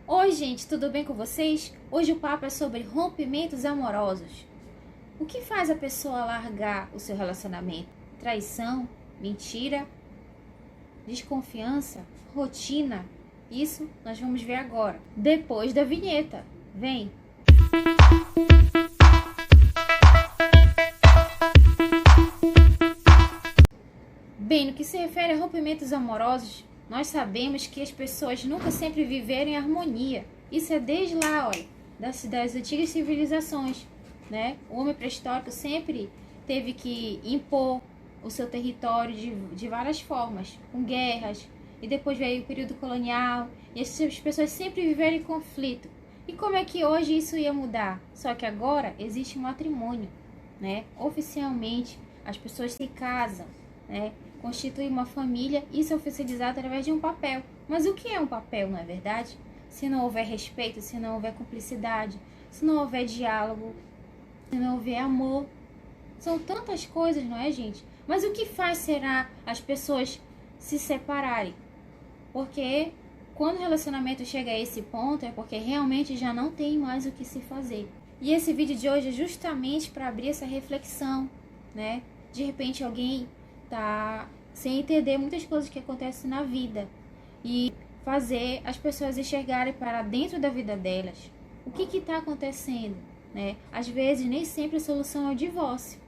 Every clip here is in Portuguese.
Oi, gente, tudo bem com vocês? Hoje o papo é sobre rompimentos amorosos. O que faz a pessoa largar o seu relacionamento? Traição, mentira, desconfiança, rotina? Isso nós vamos ver agora, depois da vinheta. Vem! Bem, no que se refere a rompimentos amorosos, nós sabemos que as pessoas nunca sempre viveram em harmonia. Isso é desde lá, olha, das antigas civilizações, né? O homem pré-histórico sempre teve que impor o seu território de várias formas, com guerras, e depois veio o período colonial, e as pessoas sempre viveram em conflito. E como é que hoje isso ia mudar? Só que agora existe um matrimônio, né? Oficialmente, as pessoas se casam, né? Constitui uma família, isso é oficializado através de um papel. Mas o que é um papel, não é verdade? Se não houver respeito, se não houver cumplicidade, se não houver diálogo, se não houver amor, são tantas coisas, não é, gente? Mas o que faz será as pessoas se separarem? Porque quando o relacionamento chega a esse ponto é porque realmente já não tem mais o que se fazer. E esse vídeo de hoje é justamente para abrir essa reflexão, né? De repente alguém tá sem entender muitas coisas que acontecem na vida e fazer as pessoas enxergarem para dentro da vida delas o que está acontecendo, né? Às vezes nem sempre a solução é o divórcio.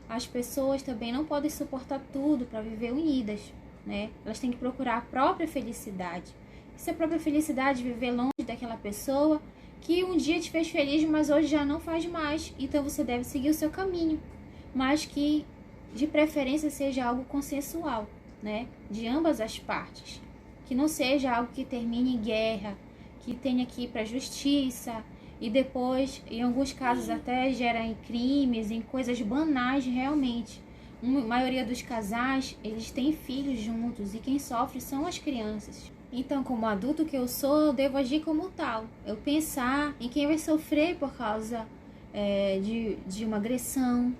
As pessoas também não podem suportar tudo para viver unidas, né? Elas têm que procurar a própria felicidade. E se a própria felicidade é viver longe daquela pessoa que um dia te fez feliz, mas hoje já não faz mais, então você deve seguir o seu caminho, mas que de preferência seja algo consensual, né? De ambas as partes. Que não seja algo que termine em guerra, que tenha que ir para a justiça e depois, em alguns casos, até gera em crimes, em coisas banais realmente. A maioria dos casais, eles têm filhos juntos e quem sofre são as crianças. Então, como adulto que eu sou, eu devo agir como tal. Eu pensar em quem vai sofrer por causa de uma agressão.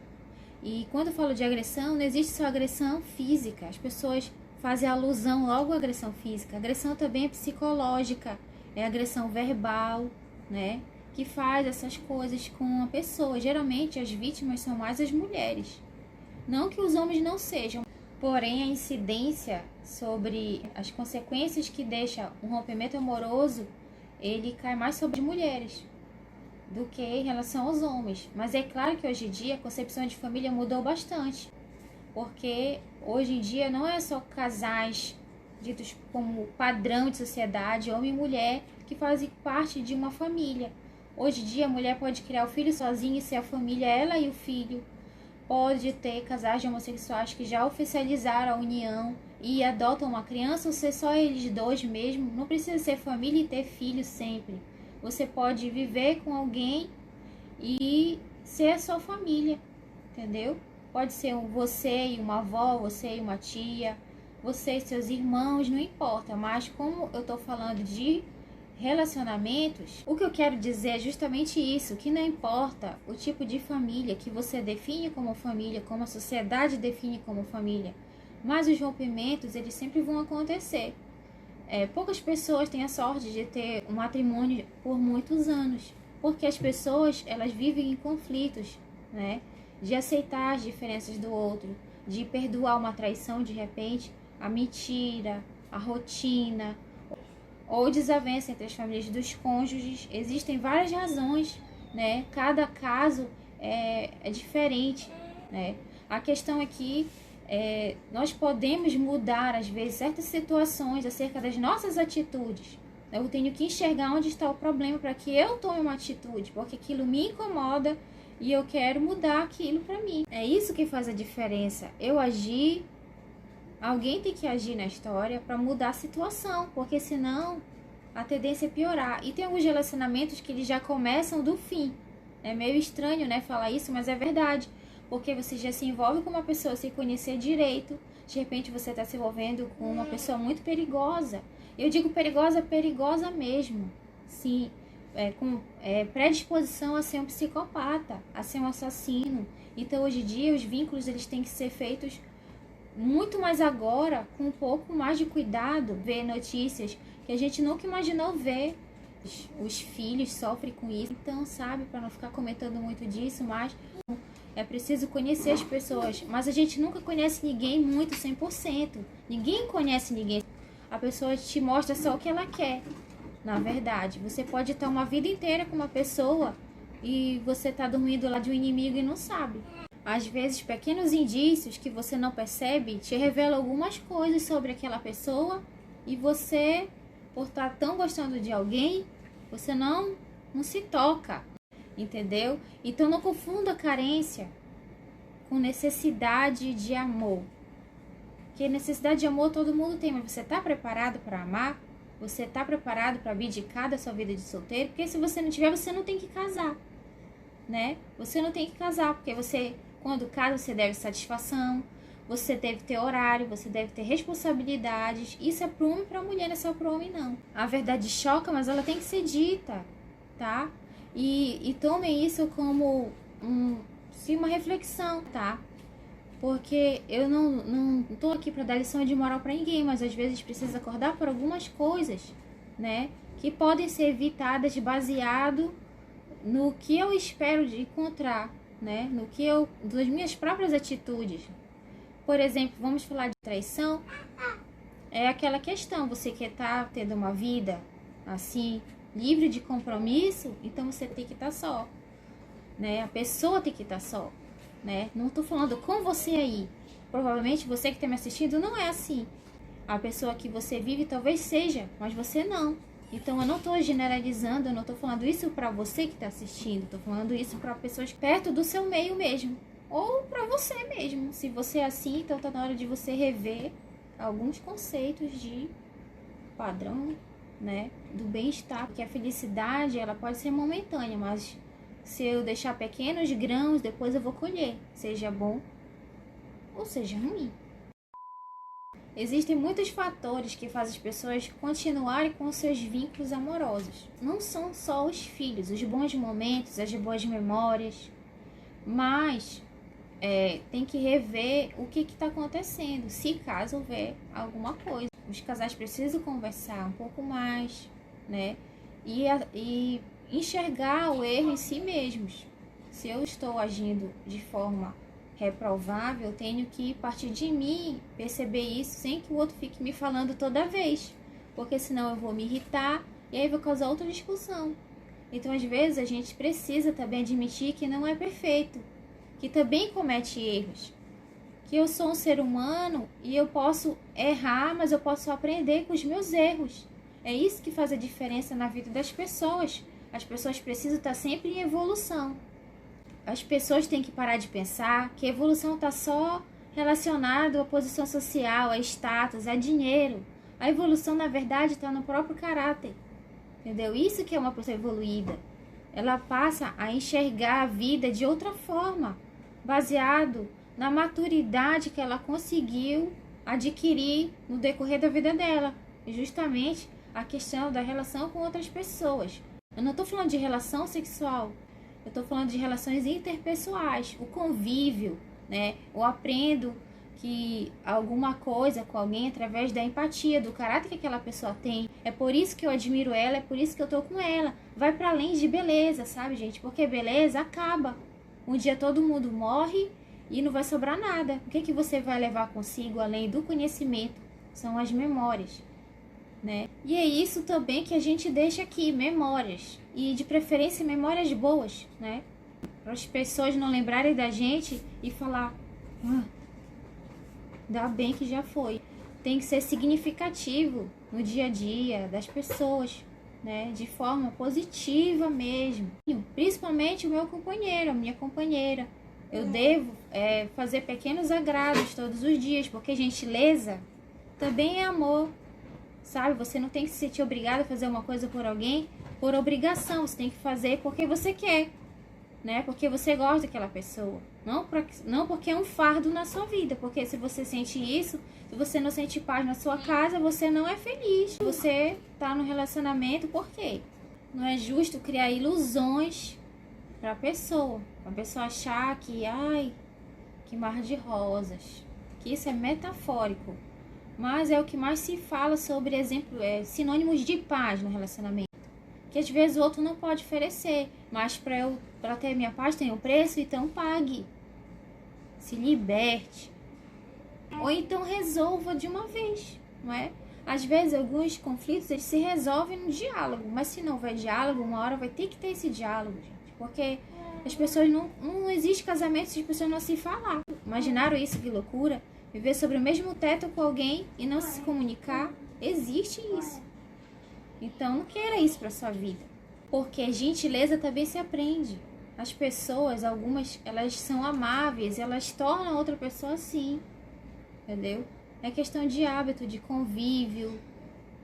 E quando eu falo de agressão, não existe só agressão física. As pessoas fazem alusão logo à agressão física. A agressão também é psicológica, é agressão verbal, né? Que faz essas coisas com a pessoa. Geralmente as vítimas são mais as mulheres. Não que os homens não sejam, porém a incidência sobre as consequências que deixa um rompimento amoroso, ele cai mais sobre as mulheres do que em relação aos homens. Mas é claro que hoje em dia a concepção de família mudou bastante, porque hoje em dia não é só casais ditos como padrão de sociedade, homem e mulher, que fazem parte de uma família. Hoje em dia a mulher pode criar o filho sozinha e ser a família, ela e o filho. Pode ter casais de homossexuais que já oficializaram a união e adotam uma criança, ou ser só eles dois mesmo. Não precisa ser família e ter filho sempre. Você pode viver com alguém e ser a sua família, entendeu? Pode ser você e uma avó, você e uma tia, você e seus irmãos, não importa. Mas como eu tô falando de relacionamentos, o que eu quero dizer é justamente isso, que não importa o tipo de família que você define como família, como a sociedade define como família, mas os rompimentos, eles sempre vão acontecer. Poucas pessoas têm a sorte de ter um matrimônio por muitos anos, porque as pessoas, elas vivem em conflitos, né? De aceitar as diferenças do outro, de perdoar uma traição de repente, a mentira, a rotina, ou desavença entre as famílias dos cônjuges. Existem várias razões, né? Cada caso é diferente, né? A questão aqui nós podemos mudar, às vezes, certas situações acerca das nossas atitudes. Eu tenho que enxergar onde está o problema para que eu tome uma atitude, porque aquilo me incomoda e eu quero mudar aquilo para mim. É isso que faz a diferença. Eu agir, alguém tem que agir na história para mudar a situação, porque senão a tendência é piorar. E tem alguns relacionamentos que eles já começam do fim. É meio estranho, né, falar isso, mas é verdade. Porque você já se envolve com uma pessoa sem conhecer direito. De repente você está se envolvendo com uma pessoa muito perigosa. Eu digo perigosa, perigosa mesmo. Sim, com predisposição a ser um psicopata, a ser um assassino. Então hoje em dia os vínculos eles têm que ser feitos muito mais agora, com um pouco mais de cuidado. Ver notícias que a gente nunca imaginou ver, Os filhos sofrem com isso, então, sabe, para não ficar comentando muito disso, mas é preciso conhecer as pessoas. Mas a gente nunca conhece ninguém muito 100%. Ninguém conhece ninguém. A pessoa te mostra só o que ela quer. Na verdade, você pode estar uma vida inteira com uma pessoa e você tá dormindo lá de um inimigo e não sabe. Às vezes, pequenos indícios que você não percebe te revelam algumas coisas sobre aquela pessoa e você, por estar tão gostando de alguém, você não se toca, entendeu? Então não confunda carência com necessidade de amor. Porque necessidade de amor todo mundo tem, mas você está preparado para amar? Você está preparado para abdicar da sua vida de solteiro? Porque se você não tiver, você não tem que casar, né? Você não tem que casar, porque você, quando casa, você deve satisfação, você deve ter horário, você deve ter responsabilidades. Isso é pro homem e pra mulher, não é só pro homem, não. A verdade choca, mas ela tem que ser dita, tá? E tomem isso como uma reflexão, tá? Porque eu não tô aqui para dar lição de moral para ninguém, mas às vezes precisa acordar por algumas coisas, né? Que podem ser evitadas baseado no que eu espero de encontrar, né? Das minhas próprias atitudes. Por exemplo, vamos falar de traição. É aquela questão, você quer estar tendo uma vida assim, livre de compromisso, então você tem que estar só, né? A pessoa tem que estar só, né? Não tô falando com você aí. Provavelmente você que está me assistindo não é assim. A pessoa que você vive talvez seja, mas você não. Então eu não tô generalizando, eu não tô falando isso para você que está assistindo, tô falando isso para pessoas perto do seu meio mesmo. Ou para você mesmo. Se você é assim, então tá na hora de você rever alguns conceitos de padrão, né, do bem-estar, porque a felicidade, ela pode ser momentânea, mas se eu deixar pequenos grãos, depois eu vou colher, seja bom ou seja ruim. Existem muitos fatores que fazem as pessoas continuarem com seus vínculos amorosos. Não são só os filhos, os bons momentos, as boas memórias, mas tem que rever o que está acontecendo, se caso houver alguma coisa. Os casais precisam conversar um pouco mais, né? E enxergar o erro em si mesmos. Se eu estou agindo de forma reprovável, eu tenho que partir de mim, perceber isso sem que o outro fique me falando toda vez, porque senão eu vou me irritar e aí vou causar outra discussão. Então, às vezes, a gente precisa também admitir que não é perfeito, que também comete erros, que eu sou um ser humano e eu posso errar, mas eu posso aprender com os meus erros. É isso que faz a diferença na vida das pessoas. As pessoas precisam estar sempre em evolução. As pessoas têm que parar de pensar que a evolução está só relacionada à posição social, a status, a dinheiro. A evolução, na verdade, está no próprio caráter. Entendeu? Isso que é uma pessoa evoluída. Ela passa a enxergar a vida de outra forma, baseado na maturidade que ela conseguiu adquirir no decorrer da vida dela. E justamente a questão da relação com outras pessoas. Eu não estou falando de relação sexual, eu estou falando de relações interpessoais, o convívio, né? Eu aprendo que alguma coisa com alguém através da empatia, do caráter que aquela pessoa tem. É por isso que eu admiro ela, é por isso que eu tô com ela. Vai para além de beleza, sabe, gente? Porque beleza acaba. Um dia todo mundo morre e não vai sobrar nada. O que você vai levar consigo além do conhecimento? São as memórias, né? E é isso também que a gente deixa aqui, memórias. E de preferência memórias boas, né? Para as pessoas não lembrarem da gente e falar, ainda bem que já foi. Tem que ser significativo no dia a dia das pessoas, né? De forma positiva mesmo. Principalmente o meu companheiro, a minha companheira. Eu devo fazer pequenos agrados todos os dias, porque gentileza também é amor, sabe? Você não tem que se sentir obrigado a fazer uma coisa por alguém por obrigação. Você tem que fazer porque você quer, né? Porque você gosta daquela pessoa. Não porque é um fardo na sua vida. Porque se você sente isso, se você não sente paz na sua casa, você não é feliz. Você tá no relacionamento, por quê? Não é justo criar ilusões pra pessoa. A pessoa achar que, que mar de rosas. Que isso é metafórico. Mas é o que mais se fala sobre, exemplo, sinônimos de paz no relacionamento. que às vezes o outro não pode oferecer, mas para ter a minha paz tem um preço, então pague. Se liberte. Ou então resolva de uma vez, não é? Às vezes alguns conflitos eles se resolvem no diálogo, mas se não houver diálogo, uma hora vai ter que ter esse diálogo, gente, porque as pessoas não existe casamento se as pessoas não se falar. Imaginaram isso? Que loucura? Viver sobre o mesmo teto com alguém e não se comunicar? Existe isso. Então não queira isso para sua vida, porque gentileza também se aprende. As pessoas, algumas, elas são amáveis, elas tornam outra pessoa assim, entendeu? É questão de hábito, de convívio,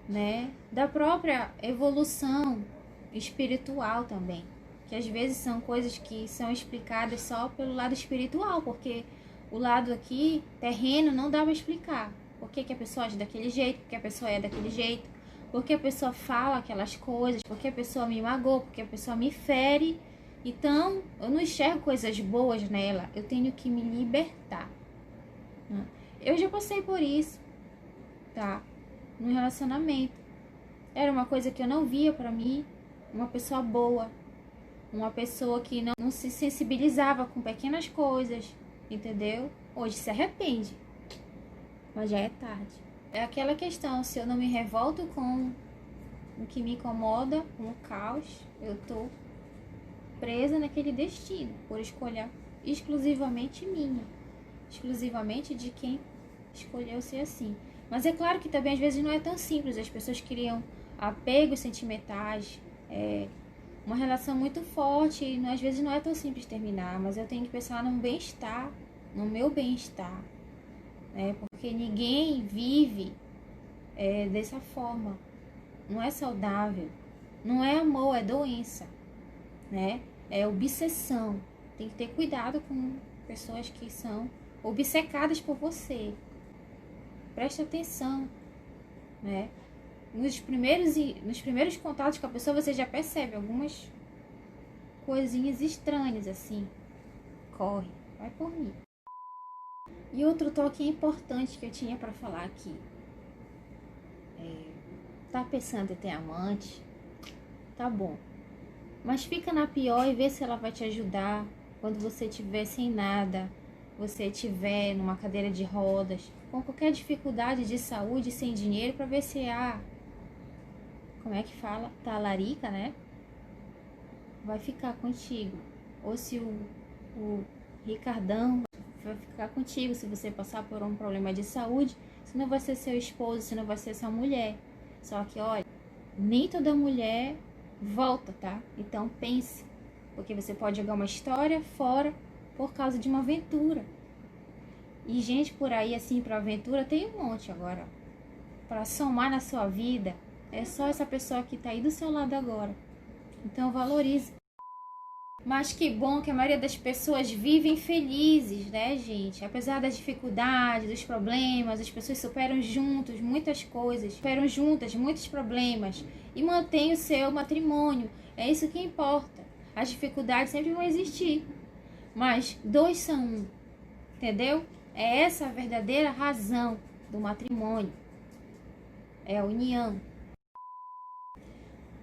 né? Da própria evolução espiritual também. Que às vezes são coisas que são explicadas só pelo lado espiritual, porque o lado aqui, terreno, não dá para explicar. Por que a pessoa age daquele jeito, por que a pessoa é daquele jeito, por que a pessoa fala aquelas coisas, por que a pessoa me magoa, por que a pessoa me fere. Então, eu não enxergo coisas boas nela, eu tenho que me libertar. Eu já passei por isso, tá? No relacionamento. Era uma coisa que eu não via pra mim, uma pessoa boa. Uma pessoa que não se sensibilizava com pequenas coisas, entendeu? Hoje se arrepende, mas já é tarde. É aquela questão, se eu não me revolto com o que me incomoda, com o caos, eu tô presa naquele destino, por escolher exclusivamente minha, exclusivamente de quem escolheu ser assim. Mas é claro que também às vezes não é tão simples, as pessoas criam apegos sentimentais, uma relação muito forte e às vezes não é tão simples terminar, mas eu tenho que pensar no bem-estar, no meu bem-estar, né? Porque ninguém vive dessa forma, não é saudável, não é amor, é doença, né? É obsessão. Tem que ter cuidado com pessoas que são obcecadas por você. Preste atenção, né? Nos primeiros contatos com a pessoa, você já percebe algumas coisinhas estranhas, assim. Corre, vai por mim. E outro toque importante que eu tinha pra falar aqui. Tá pensando em ter amante? Tá bom. Mas fica na pior e vê se ela vai te ajudar quando você estiver sem nada, você estiver numa cadeira de rodas, com qualquer dificuldade de saúde, sem dinheiro, pra ver se como é que fala? Talarica, né? Vai ficar contigo. Ou se o Ricardão vai ficar contigo, se você passar por um problema de saúde, se não vai ser seu esposo, se não vai ser sua mulher. Só que, olha, nem toda mulher volta, tá? Então pense, porque você pode jogar uma história fora por causa de uma aventura. E gente por aí, assim, pra aventura, tem um monte agora. Pra somar na sua vida, é só essa pessoa que tá aí do seu lado agora. Então valorize. Mas que bom que a maioria das pessoas vivem felizes, né, gente? Apesar das dificuldades, dos problemas, as pessoas superam juntos muitas coisas, superam juntas muitos problemas e mantêm o seu matrimônio. É isso que importa. As dificuldades sempre vão existir, mas dois são um, entendeu? É essa a verdadeira razão do matrimônio. É a união.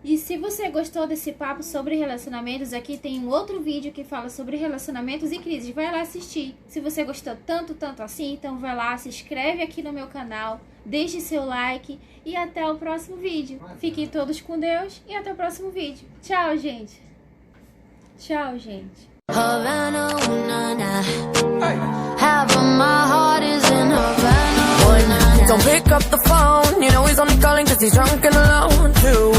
E se você gostou desse papo sobre relacionamentos, aqui tem um outro vídeo que fala sobre relacionamentos e crises. Vai lá assistir. Se você gostou tanto assim, então vai lá, se inscreve aqui no meu canal, deixe seu like e até o próximo vídeo. Fiquem todos com Deus e até o próximo vídeo. Tchau, gente. Tchau, gente. Havana, half of my heart is in Havana. Don't pick up the phone, you know he's only calling 'cause he's drunk and alone too.